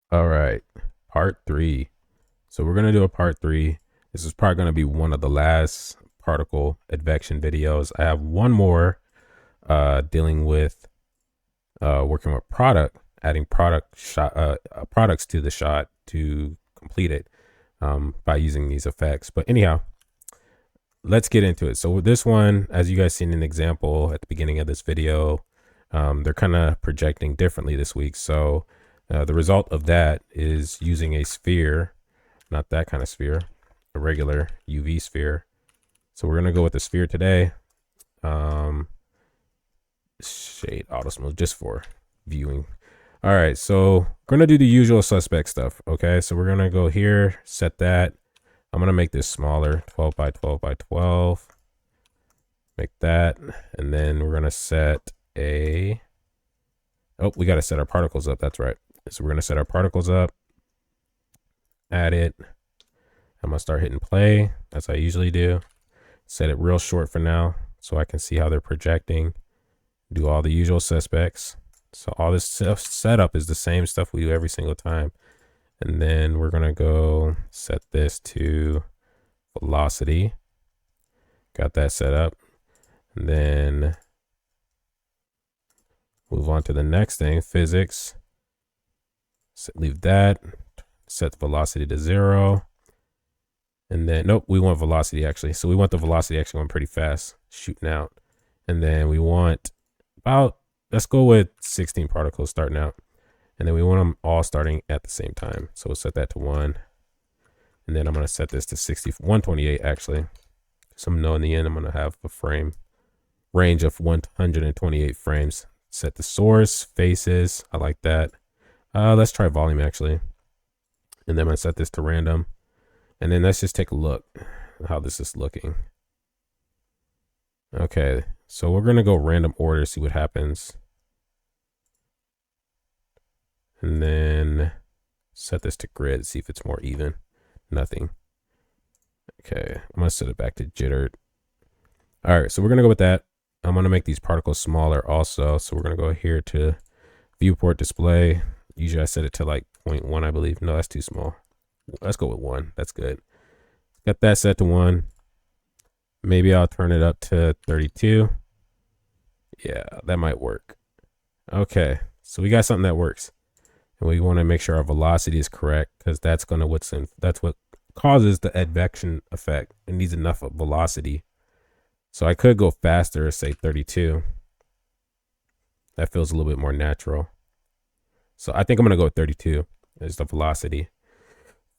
All right, part 3. So we're gonna do a part 3. This is probably gonna be one of the last particle advection videos. I have one more dealing with working with adding products to the shot to complete it by using these effects. But anyhow, let's get into it. So with this one, as you guys seen an example at the beginning of this video, they're kind of projecting differently this week. So the result of that is using a sphere, not that kind of sphere, a regular UV sphere. So we're going to go with the sphere today. Shade auto smooth just for viewing. All right, so we're going to do the usual suspect stuff. Okay, so we're going to go here, set that. I'm going to make this smaller, 12 by 12 by 12. Make that. And then we're going to set a, oh, we got to set our particles up. That's right. So we're going to set our particles up, add it. I'm going to start hitting play as I usually do. Set it real short for now so I can see how they're projecting. Do all the usual suspects. So all this stuff setup is the same stuff we do every single time. And then we're going to go set this to velocity. Got that set up. And then move on to the next thing, physics. Leave that. Set the velocity to 0. And then, nope, we want velocity actually. So we want the velocity actually going pretty fast, shooting out. And then we want about, let's go with 16 particles starting out. And then we want them all starting at the same time. So we'll set that to 1. And then I'm going to set this to 128 actually. So I'm know in the end, I'm going to have a frame range of 128 frames. Set the source, faces. I like that. Let's try volume actually. And then I'm going to set this to random. And then let's just take a look at how this is looking. Okay, so we're going to go random order, see what happens. And then set this to grid, see if it's more even. Nothing. Okay, I'm going to set it back to jittered. All right, so we're going to go with that. I'm going to make these particles smaller also. So we're going to go here to viewport display. Usually I set it to like 0.1, I believe. No, that's too small. Let's go with 1. That's good. Got that set to 1. Maybe I'll turn it up to 32. Yeah, that might work. Okay, so we got something that works. And we want to make sure our velocity is correct because that's that's what causes the advection effect. It needs enough of velocity. So I could go faster, say 32. That feels a little bit more natural. So I think I'm going to go with 32 as the velocity.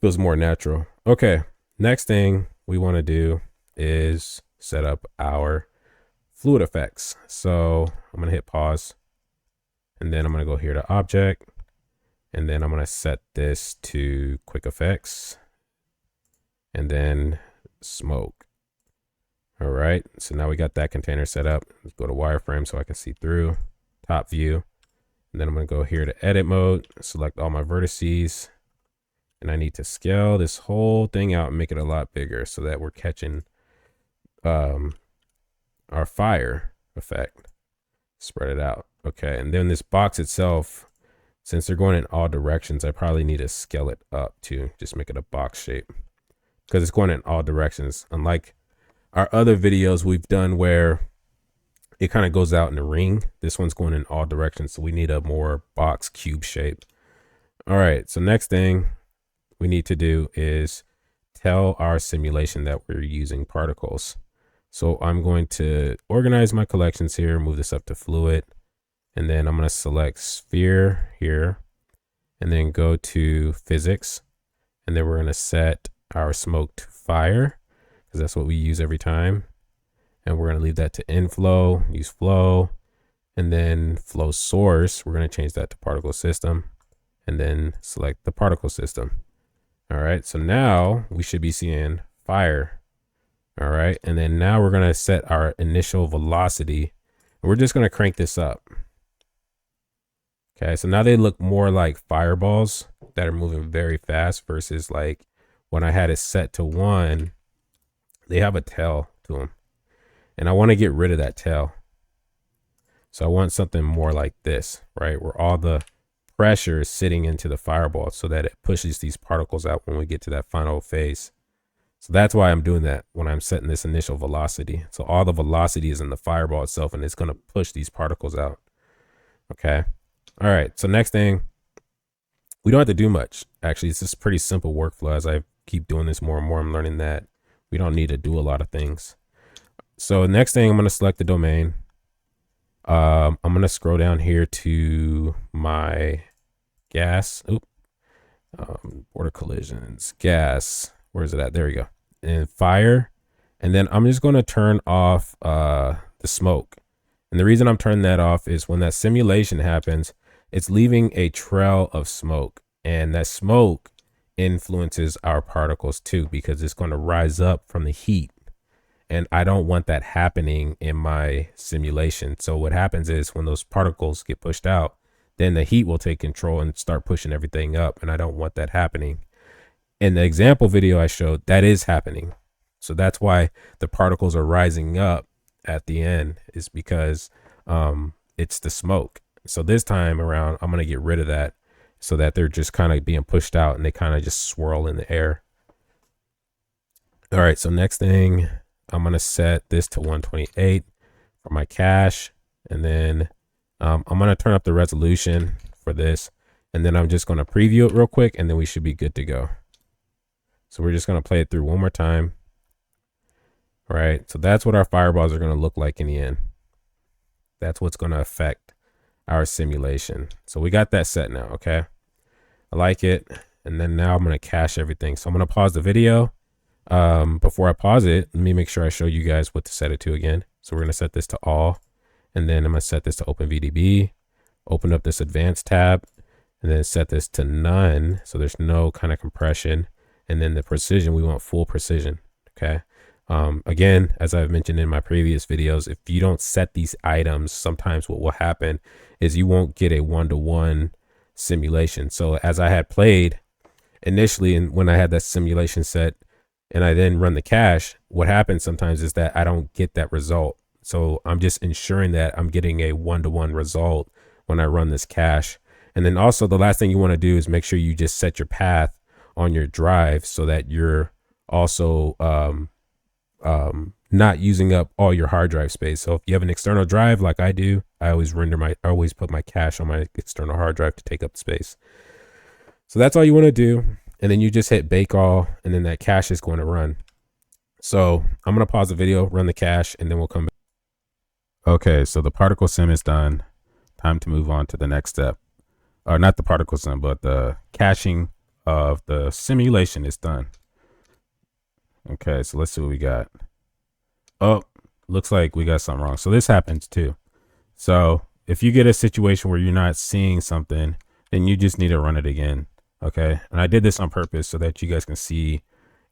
Feels more natural. Okay, next thing we want to do is set up our fluid effects. So I'm going to hit pause. And then I'm going to go here to object. And then I'm going to set this to quick effects. And then smoke. All right, so now we got that container set up. Let's go to wireframe so I can see through. Top view. And then I'm going to go here to edit mode. Select all my vertices. And I need to scale this whole thing out and make it a lot bigger so that we're catching our fire effect. Spread it out. Okay, and then this box itself, since they're going in all directions, I probably need to scale it up to just make it a box shape because it's going in all directions. Unlike our other videos we've done where it kind of goes out in a ring, this one's going in all directions, so we need a more box cube shape. All right, so next thing we need to do is tell our simulation that we're using particles. So I'm going to organize my collections here, move this up to fluid, and then I'm going to select sphere here, and then go to physics, and then we're going to set our smoke to fire, because that's what we use every time. And we're going to leave that to inflow, use flow, and then flow source, we're going to change that to particle system, and then select the particle system. All right, so now we should be seeing fire. All right, and then now we're going to set our initial velocity. We're just going to crank this up. Okay, so now they look more like fireballs that are moving very fast versus like when I had it set to 1, they have a tail to them. And I want to get rid of that tail. So I want something more like this, right? Where all the pressure is sitting into the fireball so that it pushes these particles out when we get to that final phase. So that's why I'm doing that when I'm setting this initial velocity. So all the velocity is in the fireball itself, and it's going to push these particles out. Okay. All right. So next thing, we don't have to do much. Actually, it's just pretty simple workflow. As I keep doing this more and more, I'm learning that we don't need to do a lot of things. So next thing, I'm going to select the domain. I'm going to scroll down here to my gas. Border collisions, gas. Where is it at? There we go. And fire. And then I'm just going to turn off the smoke. And the reason I'm turning that off is when that simulation happens, it's leaving a trail of smoke. And that smoke influences our particles too, because it's going to rise up from the heat. And I don't want that happening in my simulation. So what happens is when those particles get pushed out, then the heat will take control and start pushing everything up. And I don't want that happening. In the example video I showed, that is happening. So that's why the particles are rising up at the end, is because it's the smoke. So this time around, I'm going to get rid of that so that they're just kind of being pushed out and they kind of just swirl in the air. All right, so next thing, I'm going to set this to 128 for my cache. And then I'm going to turn up the resolution for this. And then I'm just going to preview it real quick, and then we should be good to go. So we're just going to play it through one more time. All right, so that's what our fireballs are going to look like in the end. That's what's going to affect our simulation. So we got that set now, okay? I like it. And then now I'm going to cache everything. So I'm going to pause the video. Before I pause it, let me make sure I show you guys what to set it to again. So we're going to set this to all. And then I'm going to set this to OpenVDB. Open up this advanced tab. And then set this to none. So there's no kind of compression. And then the precision, we want full precision, okay? Again, as I've mentioned in my previous videos, if you don't set these items, sometimes what will happen is you won't get a one-to-one simulation. So as I had played initially, and when I had that simulation set and I then run the cache, what happens sometimes is that I don't get that result. So I'm just ensuring that I'm getting a one-to-one result when I run this cache. And then also the last thing you want to do is make sure you just set your path on your drive so that you're also not using up all your hard drive space. So if you have an external drive like I do, I always put my cache on my external hard drive to take up space. So that's all you want to do. And then you just hit bake all, and then that cache is going to run. So I'm going to pause the video, run the cache, and then we'll come back. Okay, so the particle sim is done. Time to move on to the next step. Or not the particle sim, but the caching of the simulation is done. Okay, so let's see what we got. Oh, looks like we got something wrong. So this happens too. So if you get a situation where you're not seeing something, then you just need to run it again. Okay, and I did this on purpose so that you guys can see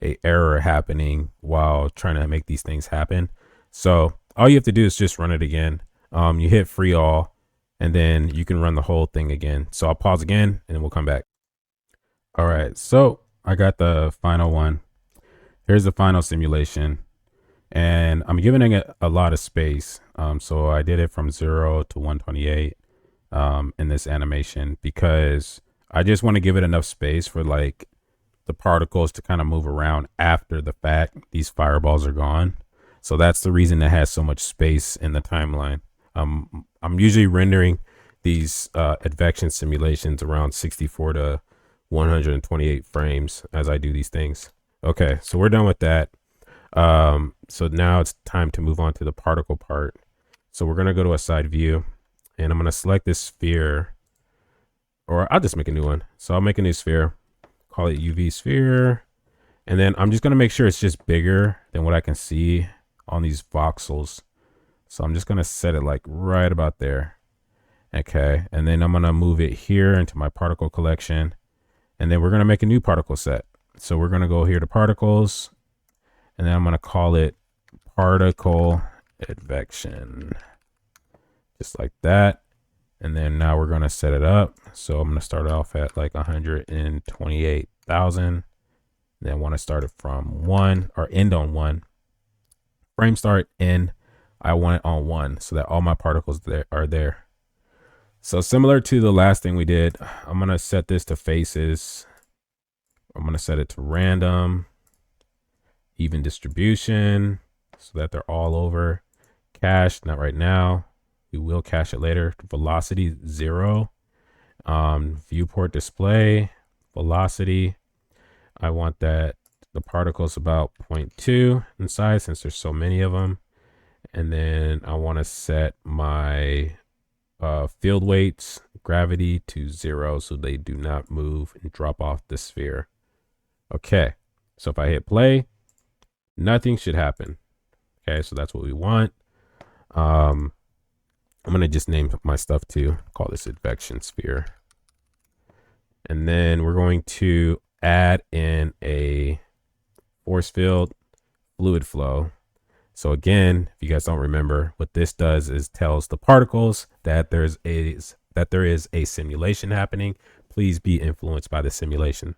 a error happening while trying to make these things happen. So all you have to do is just run it again. You hit free all, and then you can run the whole thing again. So I'll pause again, and then we'll come back. All right, so I got the final one. Here's the final simulation, and I'm giving it a lot of space. So I did it from 0 to 128 in this animation because I just want to give it enough space for like the particles to kind of move around after the fact these fireballs are gone. So that's the reason it has so much space in the timeline. I'm usually rendering these advection simulations around 64 to 128 frames as I do these things. Okay, so we're done with that. So now it's time to move on to the particle part. So we're going to go to a side view, and I'm going to select this sphere, or I'll just make a new one. So I'll make a new sphere, call it UV sphere. And then I'm just going to make sure it's just bigger than what I can see on these voxels. So I'm just going to set it like right about there. Okay. And then I'm going to move it here into my particle collection. And then we're going to make a new particle set. So we're going to go here to particles, and then I'm going to call it Particle Advection, just like that. And then now we're going to set it up. So I'm going to start off at like 128,000. Then I want to start it from 1 or end on 1. Frame start, end. I want it on 1 so that all my particles are there. So similar to the last thing we did, I'm going to set this to faces. I'm going to set it to random, even distribution, so that they're all over. Cache, not right now. We will cache it later. Velocity 0. Viewport display, velocity. I want that the particles about 0.2 in size since there's so many of them. And then I want to set my field weights, gravity to 0 so they do not move and drop off the sphere. Okay, so if I hit play, nothing should happen. Okay, so that's what we want. I'm going to just name my stuff too. Call this advection sphere. And then we're going to add in a force field fluid flow. So again, if you guys don't remember, what this does is tells the particles that there is a simulation happening. Please be influenced by the simulation.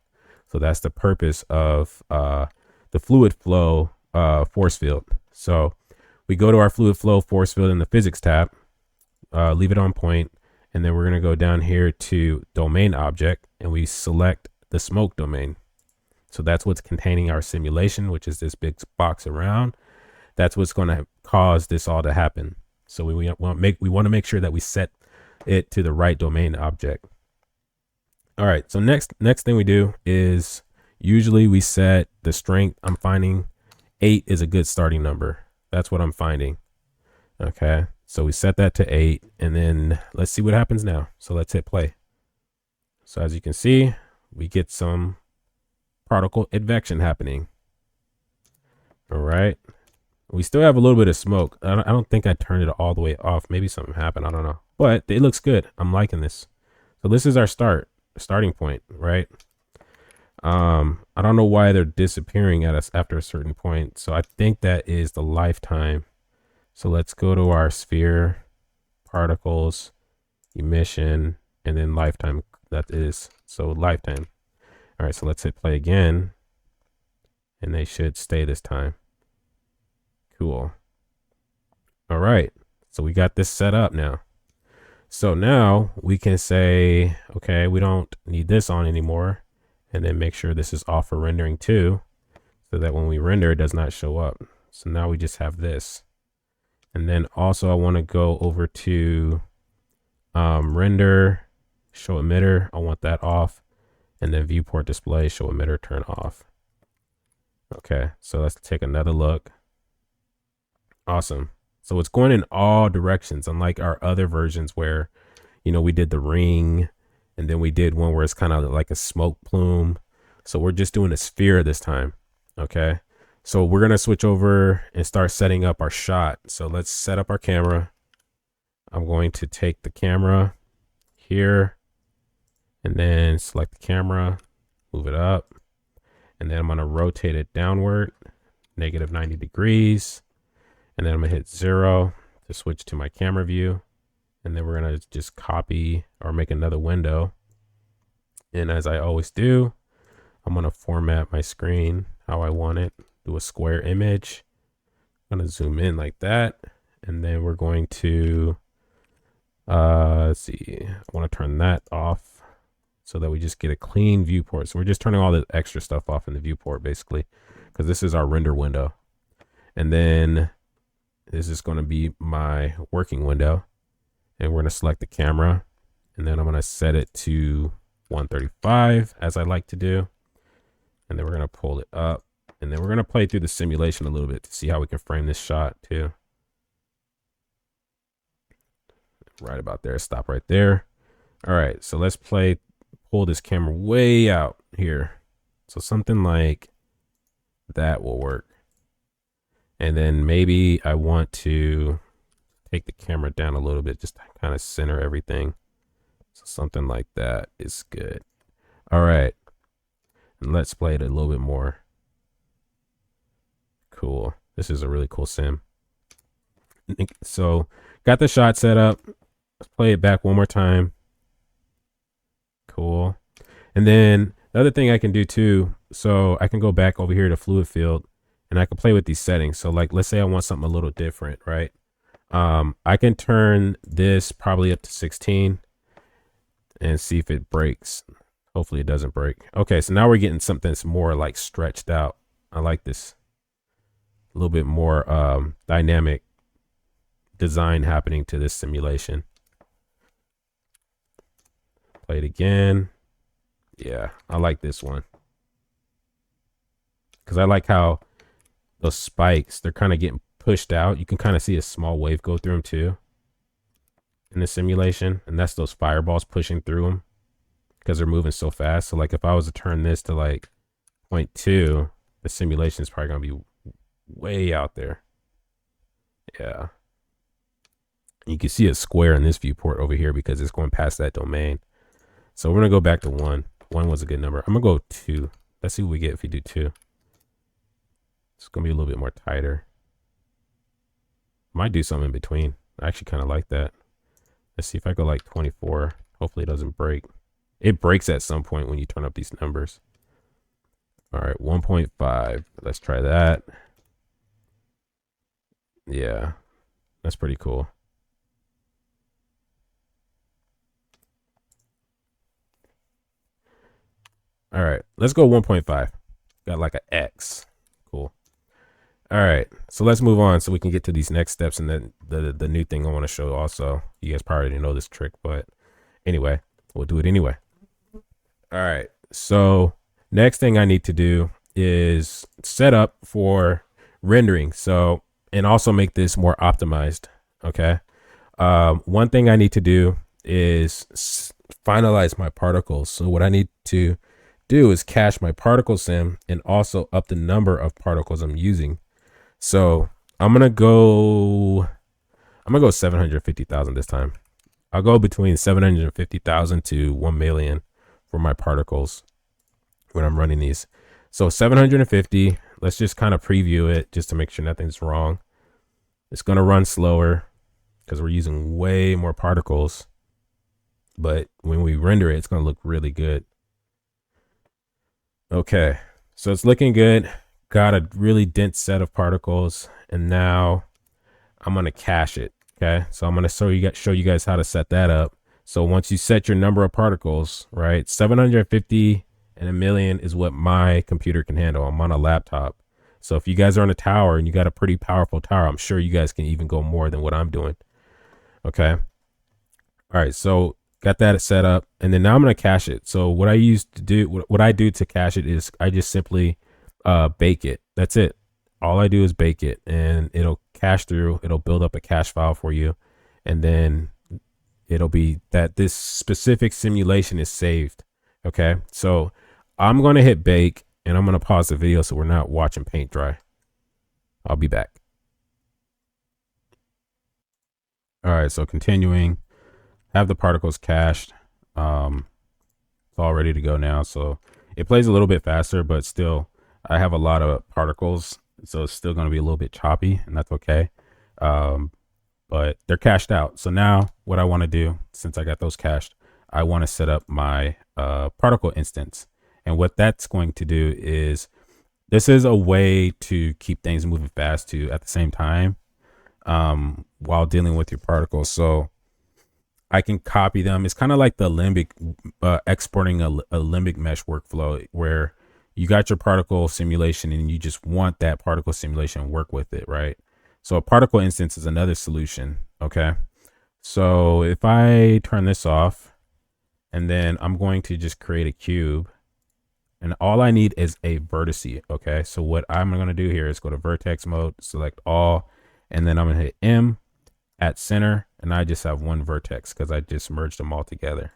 So that's the purpose of the fluid flow force field. So we go to our fluid flow force field in the physics tab, leave it on point, and then we're going to go down here to domain object and we select the smoke domain. So that's what's containing our simulation, which is this big box around. That's what's going to cause this all to happen. So we want to make sure that we set it to the right domain object. All right. So next thing we do is usually we set the strength. I'm finding 8 is a good starting number. That's what I'm finding. Okay. So we set that to 8 and then let's see what happens now. So let's hit play. So as you can see, we get some particle advection happening. All right. We still have a little bit of smoke. I don't think I turned it all the way off. Maybe something happened. I don't know. But it looks good. I'm liking this. So this is our starting point, right? I don't know why they're disappearing at us after a certain point. So I think that is the lifetime. So let's go to our sphere, particles, emission, and then lifetime. That is so lifetime. All right. So let's hit play again. And they should stay this time. Cool. All right. So we got this set up now. So now we can say, okay, we don't need this on anymore. And then make sure this is off for rendering too, so that when we render, it does not show up. So now we just have this. And then also I want to go over to render, show emitter. I want that off. And then viewport display, show emitter, turn off. Okay. So let's take another look. Awesome. So it's going in all directions, unlike our other versions where, you know, we did the ring and then we did one where it's kind of like a smoke plume. So we're just doing a sphere this time. Okay. So we're going to switch over and start setting up our shot. So let's set up our camera. I'm going to take the camera here and then select the camera, move it up, and then I'm going to rotate it downward, -90 degrees. And then I'm gonna hit 0 to switch to my camera view. And then we're gonna just copy or make another window. And as I always do, I'm gonna format my screen how I want it. Do a square image. I'm gonna zoom in like that. And then we're going to, let's see, I wanna turn that off so that we just get a clean viewport. So we're just turning all the extra stuff off in the viewport basically, because this is our render window. And then this is going to be my working window, and we're going to select the camera, and then I'm going to set it to 135 as I like to do. And then we're going to pull it up, and then we're going to play through the simulation a little bit to see how we can frame this shot too. Right about there. Stop right there. All right. So let's pull this camera way out here. So something like that will work. And then maybe I want to take the camera down a little bit just to kind of center everything. So something like that is good. All right. And let's play it a little bit more. Cool. This is a really cool sim. So got the shot set up. Let's play it back one more time. Cool. And then the other thing I can do too, so I can go back over here to fluid field. And I can play with these settings. So like, let's say I want something a little different, right? I can turn this probably up to 16. and see if it breaks. Hopefully it doesn't break. Okay, so now we're getting something that's more like stretched out. I like this. A little bit more dynamic design happening to this simulation. Play it again. Yeah, I like this one. Because I like how those spikes, they're kind of getting pushed out. You can kind of see a small wave go through them too in the simulation. And that's those fireballs pushing through them because they're moving so fast. So like if I was to turn this to like 0.2, the simulation is probably going to be way out there. Yeah. You can see a square in this viewport over here because it's going past that domain. So we're going to go back to 1. 1 was a good number. I'm going to go 2. Let's see what we get if we do 2. It's going to be a little bit more tighter. Might do something in between. I actually kind of like that. Let's see if I go like 24. Hopefully it doesn't break. It breaks at some point when you turn up these numbers. All right, 1.5. Let's try that. Yeah, that's pretty cool. All right, let's go 1.5. Got like an X. Cool. All right, so let's move on so we can get to these next steps and then the new thing I want to show also. You guys probably didn't know this trick, but anyway, we'll do it anyway. All right, so next thing I need to do is set up for rendering. So, and also make this more optimized. Okay. One thing I need to do is finalize my particles. So what I need to do is cache my particle sim and also up the number of particles I'm using. So I'm gonna go 750,000 this time. I'll go between 750,000 to 1 million for my particles when I'm running these. So 750, let's just kind of preview it just to make sure nothing's wrong. It's gonna run slower because we're using way more particles, but when we render it, it's gonna look really good. Okay, so it's looking good. Got a really dense set of particles, and now I'm gonna cache it. Okay, so I'm gonna show you guys how to set that up. So once you set your number of particles, right, 750 and 1 million is what my computer can handle. I'm on a laptop. So if you guys are on a tower and you got a pretty powerful tower, I'm sure you guys can even go more than what I'm doing. Okay. All right, so got that set up, and then now I'm going to cache it. So what I do to cache it is I just simply bake it. That's it. All I do is bake it, and it'll cache through. It'll build up a cache file for you, and then it'll be that this specific simulation is saved. Okay, so I'm going to hit bake, and I'm going to pause the video so we're not watching paint dry. I'll be back. All right, so continuing. Have the particles cached. It's all ready to go now. So it plays a little bit faster, but still I have a lot of particles, so it's still going to be a little bit choppy, and that's okay. But they're cached out. So now what I want to do, since I got those cached, I want to set up my particle instance. And what that's going to do is, this is a way to keep things moving fast too at the same time while dealing with your particles. So I can copy them. It's kind of like the limbic, exporting a limbic mesh workflow where you got your particle simulation and you just want that particle simulation to work with it, right? So a particle instance is another solution, okay? So if I turn this off, and then I'm going to just create a cube, and all I need is a vertice, okay? So what I'm going to do here is go to vertex mode, select all, and then I'm going to hit M at center, and I just have one vertex because I just merged them all together.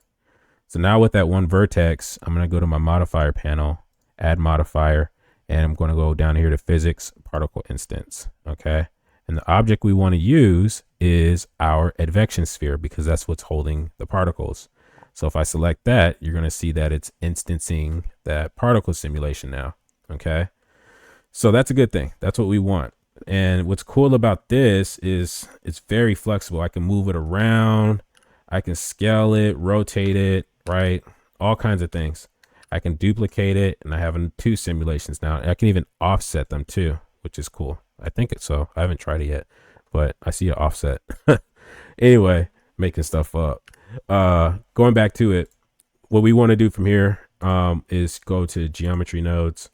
So now with that one vertex, I'm going to go to my modifier panel, add modifier, and I'm going to go down here to physics particle instance. Okay. And the object we want to use is our advection sphere because that's what's holding the particles. So if I select that, you're going to see that it's instancing that particle simulation now. Okay. So that's a good thing. That's what we want. And what's cool about this is it's very flexible. I can move it around. I can scale it, rotate it, right? All kinds of things. I can duplicate it, and I have 2 simulations now. I can even offset them too, which is cool. I think it's so. I haven't tried it yet, but I see an offset. Anyway, making stuff up. Going back to it. what we want to do from here is go to geometry nodes,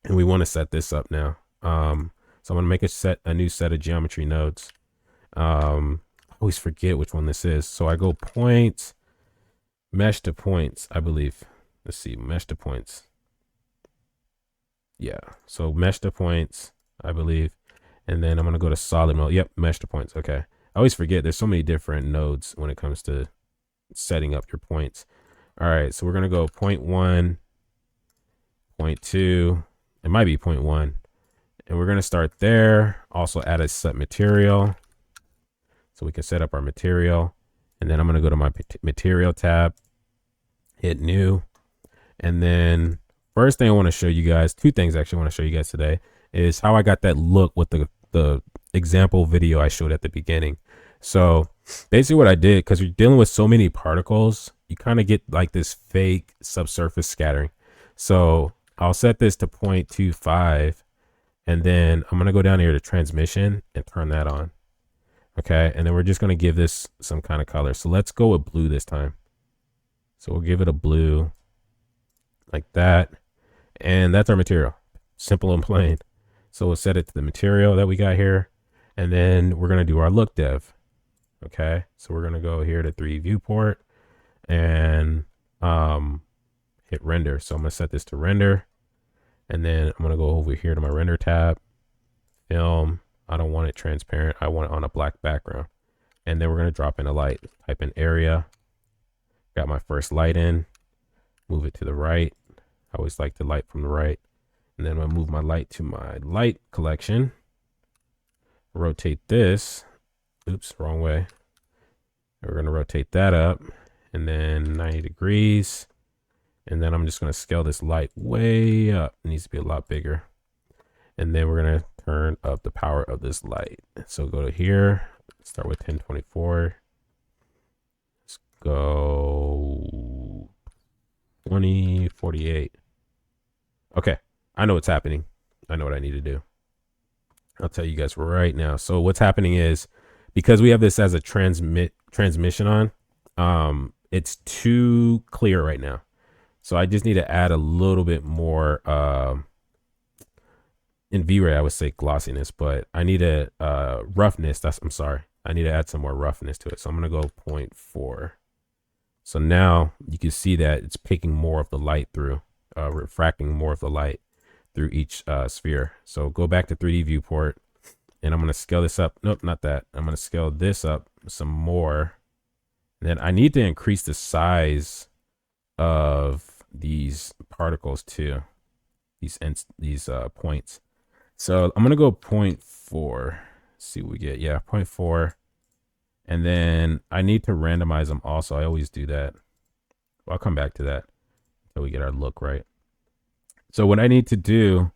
and we want to set this up now. So I'm going to make a new set of geometry nodes. I always forget which one this is. So I go point, mesh to points, I believe. Let's see, mesh to points. Yeah, so mesh to points, I believe. And then I'm going to go to solid mode. Yep, mesh to points. Okay. I always forget there's so many different nodes when it comes to setting up your points. All right, so we're going to go 0.1, 0.2. It might be 0.1. And we're going to start there. Also add a set material, so we can set up our material. And then I'm going to go to my material tab, hit new. And then first thing I want to show you guys, two things actually I want to show you guys today, is how I got that look with the example video I showed at the beginning. So basically what I did, because you're dealing with so many particles, you kind of get like this fake subsurface scattering. So I'll set this to 0.25. And then I'm going to go down here to transmission and turn that on. Okay. And then we're just going to give this some kind of color. So let's go with blue this time. So we'll give it a blue like that. And that's our material. Simple and plain. So we'll set it to the material that we got here. And then we're going to do our look dev. Okay. So we're going to go here to 3D viewport and hit render. So I'm going to set this to render. And then I'm going to go over here to my render tab, film. I don't want it transparent. I want it on a black background. And then we're going to drop in a light, type in area. Got my first light in, move it to the right. I always like the light from the right. And then I'm going to move my light to my light collection. Rotate this. Oops, wrong way. We're going to rotate that up and then 90 degrees. And then I'm just going to scale this light way up. It needs to be a lot bigger. And then we're going to turn up the power of this light. So go to here, start with 1024. Let's go 2048. Okay, I know what's happening. I know what I need to do. I'll tell you guys right now. So what's happening is, because we have this as a transmission on, it's too clear right now. So I just need to add a little bit more, in V-Ray, I would say glossiness, but I need a roughness. I'm sorry. I need to add some more roughness to it. So I'm going to go 0.4. So now you can see that it's picking more of the light through, refracting more of the light through each sphere. So go back to 3D viewport, and I'm going to scale this up. Nope, not that. I'm going to scale this up some more. And then I need to increase the size of these particles too, these points. So I'm gonna go 0.4. Let's see what we get. Yeah, 0.4. And then I need to randomize them also. I always do that. I'll come back to that until we get our look right. So what I need to do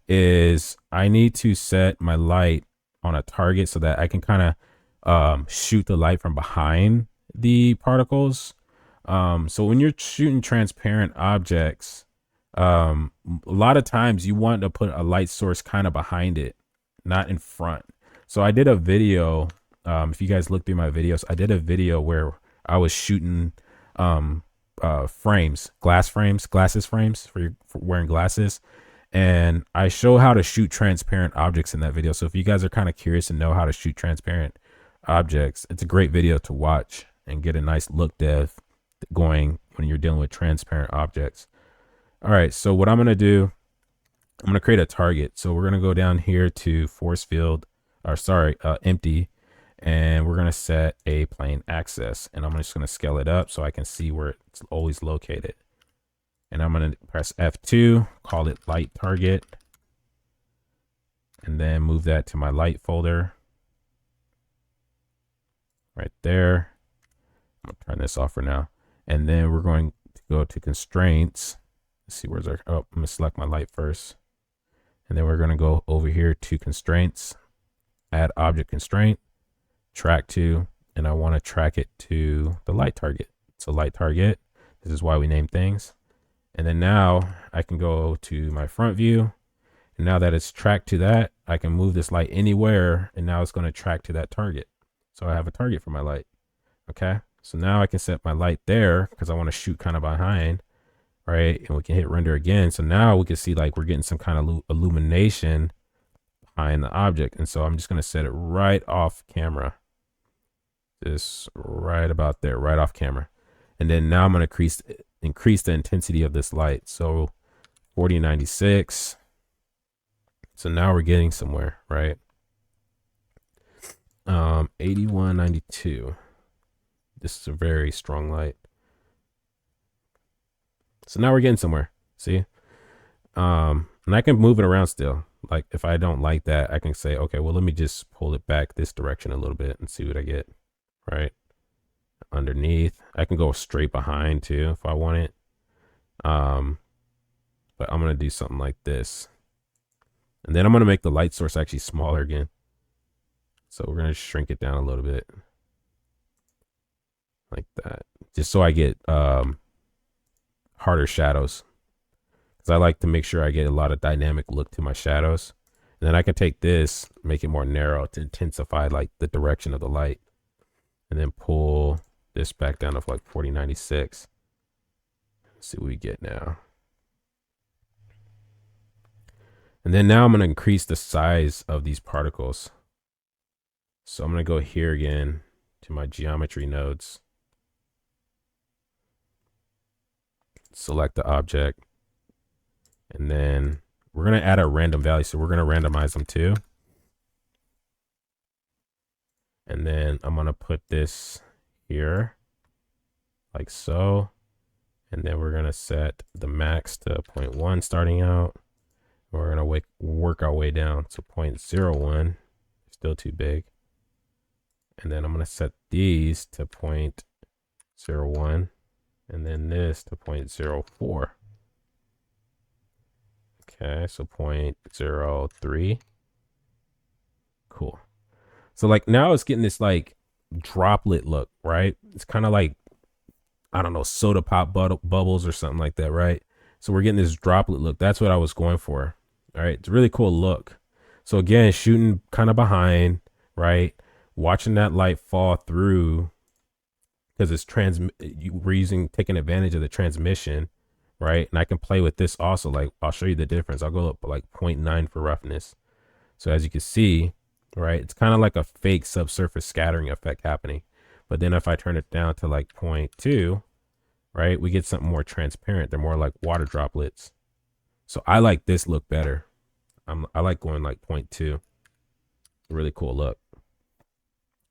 is I need to set my light on a target so that I can kind of shoot the light from behind the particles. So when you're shooting transparent objects, a lot of times you want to put a light source kind of behind it, not in front. So I did a video, if you guys look through my videos, I did a video where I was shooting frames, glasses frames for wearing glasses. And I show how to shoot transparent objects in that video. So if you guys are kind of curious to know how to shoot transparent objects, it's a great video to watch and get a nice look dev going when you're dealing with transparent objects. All right, so what I'm going to do, I'm going to create a target. So we're going to go down here to force field, empty, and we're going to set a plane axis, and I'm just going to scale it up so I can see where it's always located. And I'm going to press F2, call it light target, and then move that to my light folder right there. I'm going to turn this off for now. And then we're going to go to constraints. Let's see, where's our, I'm going to select my light first. And then we're going to go over here to constraints, add object constraint, track to, and I want to track it to the light target. So light target, this is why we name things. And then now I can go to my front view. And now that it's tracked to that, I can move this light anywhere. And now it's going to track to that target. So I have a target for my light. Okay. So now I can set my light there because I want to shoot kind of behind, right? And we can hit render again. So now we can see like we're getting some kind of illumination behind the object. And so I'm just going to set it right off camera. Just right about there, right off camera. And then now I'm going to increase the intensity of this light. So 4096. So now we're getting somewhere, right? 8192. This is a very strong light. So now we're getting somewhere. See? And I can move it around still. Like if I don't like that, I can say, okay, well, let me just pull it back this direction a little bit and see what I get. Right? Underneath. I can go straight behind too if I want it. But I'm going to do something like this. And then I'm going to make the light source actually smaller again. So we're going to shrink it down a little bit. Like that. Just so I get harder shadows. Because I like to make sure I get a lot of dynamic look to my shadows. And then I can take this, make it more narrow to intensify like the direction of the light. And then pull this back down to like 4096. Let's see what we get now. And then now I'm going to increase the size of these particles. So I'm going to go here again to my geometry nodes. Select the object. And then we're going to add a random value. So we're going to randomize them too. And then I'm going to put this here like so. And then we're going to set the max to 0.1 starting out. We're going to work our way down to 0.01. Still too big. And then I'm going to set these to 0.01. And then this to 0.04. Okay, so 0.03. Cool. So like now it's getting this like droplet look, right? It's kind of like, I don't know, soda pop bubbles or something like that, right? So we're getting this droplet look. That's what I was going for. All right, it's a really cool look. So again, shooting kind of behind, right? Watching that light fall through because it's we're taking advantage of the transmission, right? And I can play with this also. Like I'll show you the difference. I'll go up like 0.9 for roughness. So as you can see, right, it's kind of like a fake subsurface scattering effect happening. But then if I turn it down to like 0.2, right, we get something more transparent. They're more like water droplets. So I like this look better. I like going like 0.2. Really cool look.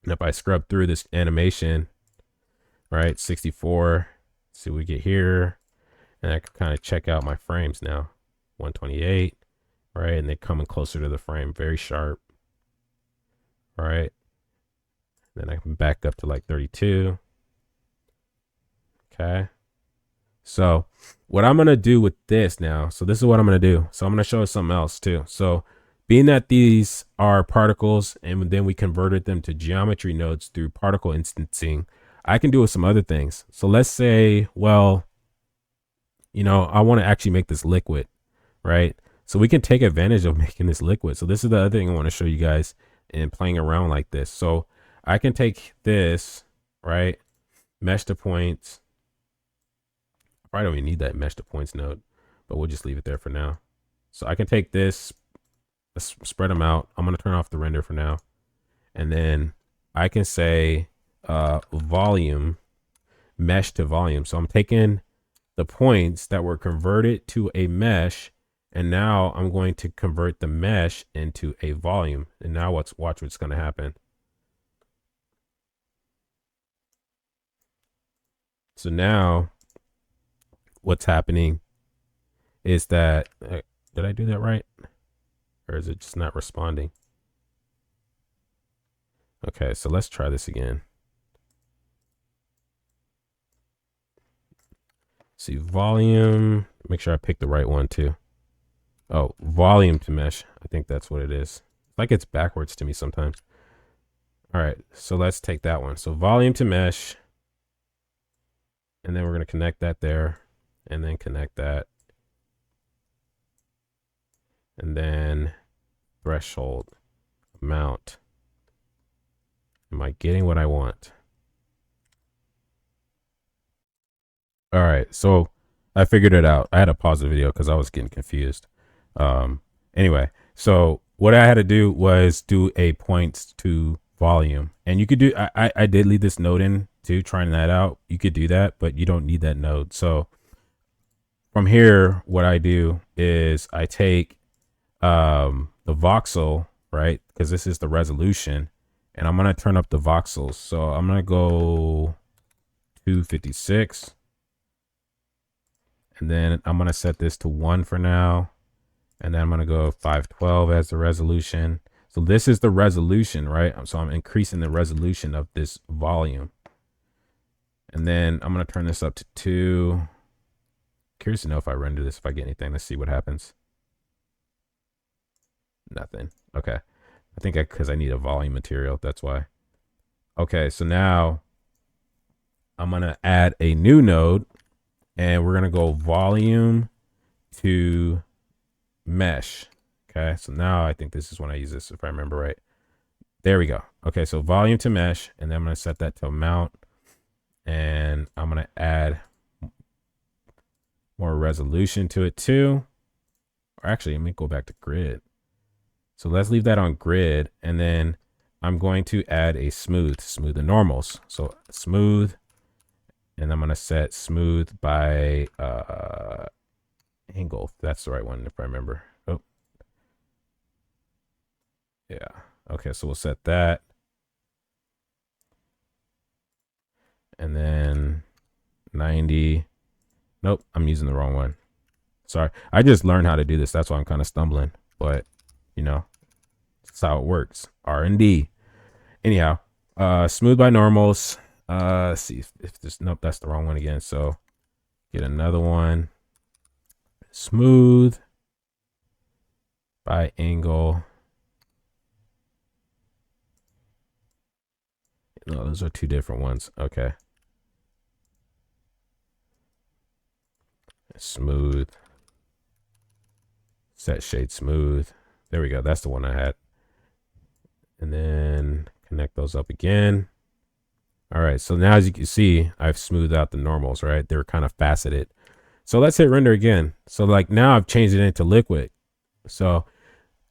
And if I scrub through this animation, right, 64, see what we get here. And I can kind of check out my frames now. 128, right, and they're coming closer to the frame, very sharp. All right. Then I can back up to like 32. Okay. So what I'm going to do with this now, so this is what I'm going to do. So I'm going to show you something else too. So being that these are particles and then we converted them to geometry nodes through particle instancing, I can do with some other things. So let's say, well, you know, I want to actually make this liquid, right? So we can take advantage of making this liquid. So this is the other thing I want to show you guys in playing around like this. So I can take this, right? Mesh to points. I don't even need that mesh to points node, but we'll just leave it there for now. So I can take this, spread them out. I'm going to turn off the render for now. And then I can say volume, mesh to volume. So I'm taking the points that were converted to a mesh, and now I'm going to convert the mesh into a volume. And now watch what's going to happen. So now what's happening is that, did I do that right? Or is it just not responding? Okay, so let's try this again. See, volume, make sure I pick the right one too. Oh, volume to mesh. I think that's what it is. Like it's backwards to me sometimes. All right, so let's take that one. So volume to mesh. And then we're going to connect that there. And then connect that. And then threshold amount. Am I getting what I want? All right, so I figured it out. I had to pause the video because I was getting confused. Um, anyway, so what I had to do was do a points to volume, and you could do. I did leave this node in too, trying that out. You could do that, but you don't need that node. So from here, what I do is I take the voxel, right? Because this is the resolution, and I'm gonna turn up the voxels. So I'm gonna go 256. And then I'm going to set this to 1 for now. And then I'm going to go 512 as the resolution. So this is the resolution, right? So I'm increasing the resolution of this volume. And then I'm going to turn this up to 2. Curious to know if I render this, if I get anything. Let's see what happens. Nothing. Okay. I think because I need a volume material. That's why. Okay. So now I'm going to add a new node. And we're going to go volume to mesh. Okay. So now I think this is when I use this, if I remember right. There we go. Okay. So volume to mesh. And then I'm going to set that to amount. And I'm going to add more resolution to it too. Or actually, let me go back to grid. So let's leave that on grid. And then I'm going to add a smooth the normals. So smooth. And I'm going to set smooth by angle. That's the right one, if I remember. Oh, yeah. Okay, so we'll set that. And then 90. Nope, I'm using the wrong one. Sorry. I just learned how to do this. That's why I'm kind of stumbling. But, you know, that's how it works. R&D. Anyhow, smooth by normals. Let's see if this, nope, that's the wrong one again. So get another one. Smooth by angle. No, those are two different ones. Okay. Smooth. Set shade smooth. There we go. That's the one I had. And then connect those up again. All right, so now as you can see, I've smoothed out the normals, right? They were kind of faceted. So let's hit render again. So like now I've changed it into liquid. So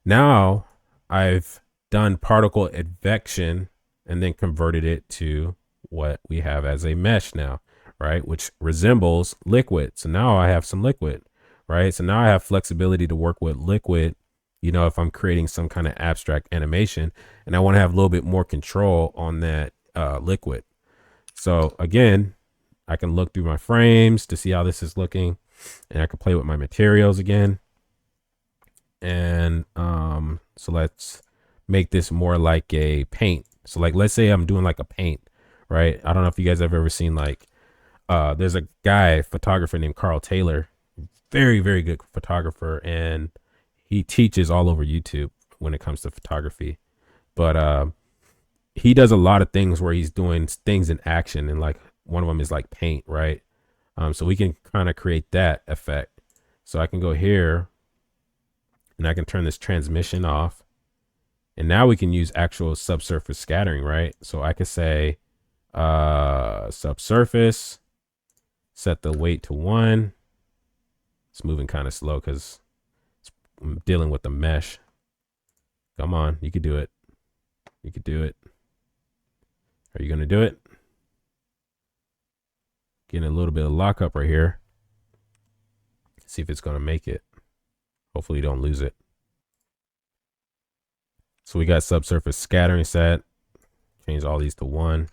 now I've done particle advection and then converted it to what we have as a mesh now, right? Which resembles liquid. So now I have some liquid, right? So now I have flexibility to work with liquid, you know, if I'm creating some kind of abstract animation and I want to have a little bit more control on that liquid. So again, I can look through my frames to see how this is looking, and I can play with my materials again. And so let's make this more like a paint. So like, let's say I'm doing like a paint, right? I don't know if you guys have ever seen like, there's a guy, photographer named Carl Taylor, very, very good photographer. And he teaches all over YouTube when it comes to photography. But he does a lot of things where he's doing things in action, and like one of them is like paint, right? So we can kind of create that effect. So I can go here and I can turn this transmission off, and now we can use actual subsurface scattering, right? So I could say subsurface, set the weight to 1. It's moving kind of slow because I'm dealing with the mesh. Come on, you could do it. You could do it. Are you going to do it? Getting a little bit of lockup right here. See if it's going to make it. Hopefully you don't lose it. So we got subsurface scattering set. Change all these to 1.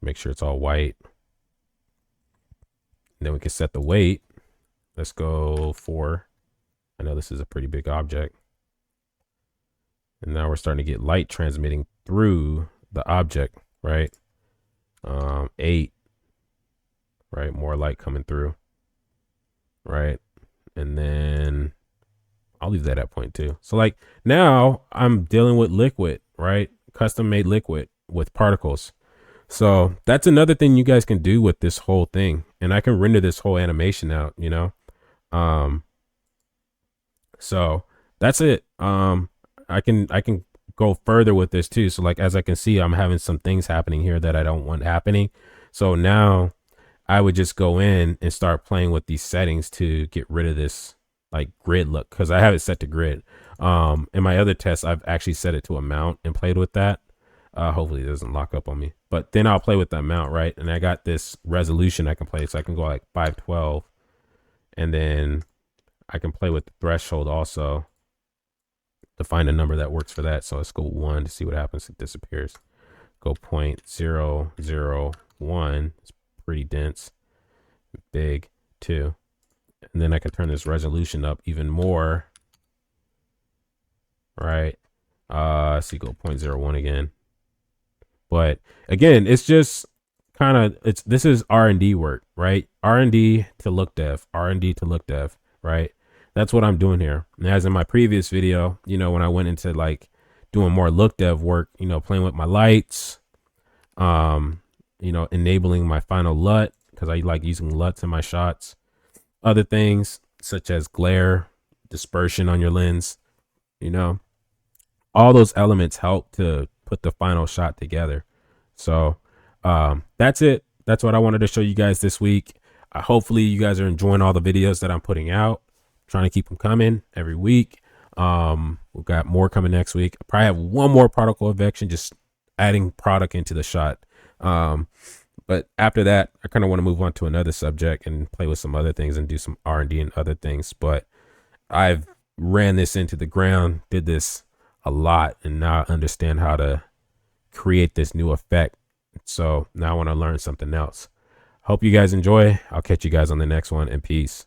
Make sure it's all white. And then we can set the weight. Let's go 4. I know this is a pretty big object. And now we're starting to get light transmitting through the object, right? 8. Right, more light coming through. Right. And then I'll leave that at 0.2. So like now I'm dealing with liquid, right? Custom made liquid with particles. So that's another thing you guys can do with this whole thing. And I can render this whole animation out, you know? So that's it. I can go further with this too. So like, as I can see, I'm having some things happening here that I don't want happening. So now I would just go in and start playing with these settings to get rid of this like grid look, because I have it set to grid. In my other tests, I've actually set it to amount and played with that. Hopefully it doesn't lock up on me, but then I'll play with the amount, right? And I got this resolution I can play, so I can go like 512, and then I can play with the threshold also to find a number that works for that. So let's go 1 to see what happens. It disappears. Go 0.001. It's pretty dense. Big 2. And then I can turn this resolution up even more. Right. So you go 0.01 again. But again, it's just kind of, this is R&D work, right? R&D to look dev, R&D to look dev, right? That's what I'm doing here. And as in my previous video, you know, when I went into like doing more look dev work, you know, playing with my lights, you know, enabling my final LUT, because I like using LUTs in my shots. Other things such as glare, dispersion on your lens, you know, all those elements help to put the final shot together. So that's it. That's what I wanted to show you guys this week. Hopefully you guys are enjoying all the videos that I'm putting out. I'm trying to keep them coming every week. We've got more coming next week. I probably have one more particle advection, just adding product into the shot. But after that, I kind of want to move on to another subject and play with some other things and do some R&D and other things. But I've ran this into the ground, did this a lot, and now I understand how to create this new effect. So now I want to learn something else. Hope you guys enjoy. I'll catch you guys on the next one, and peace.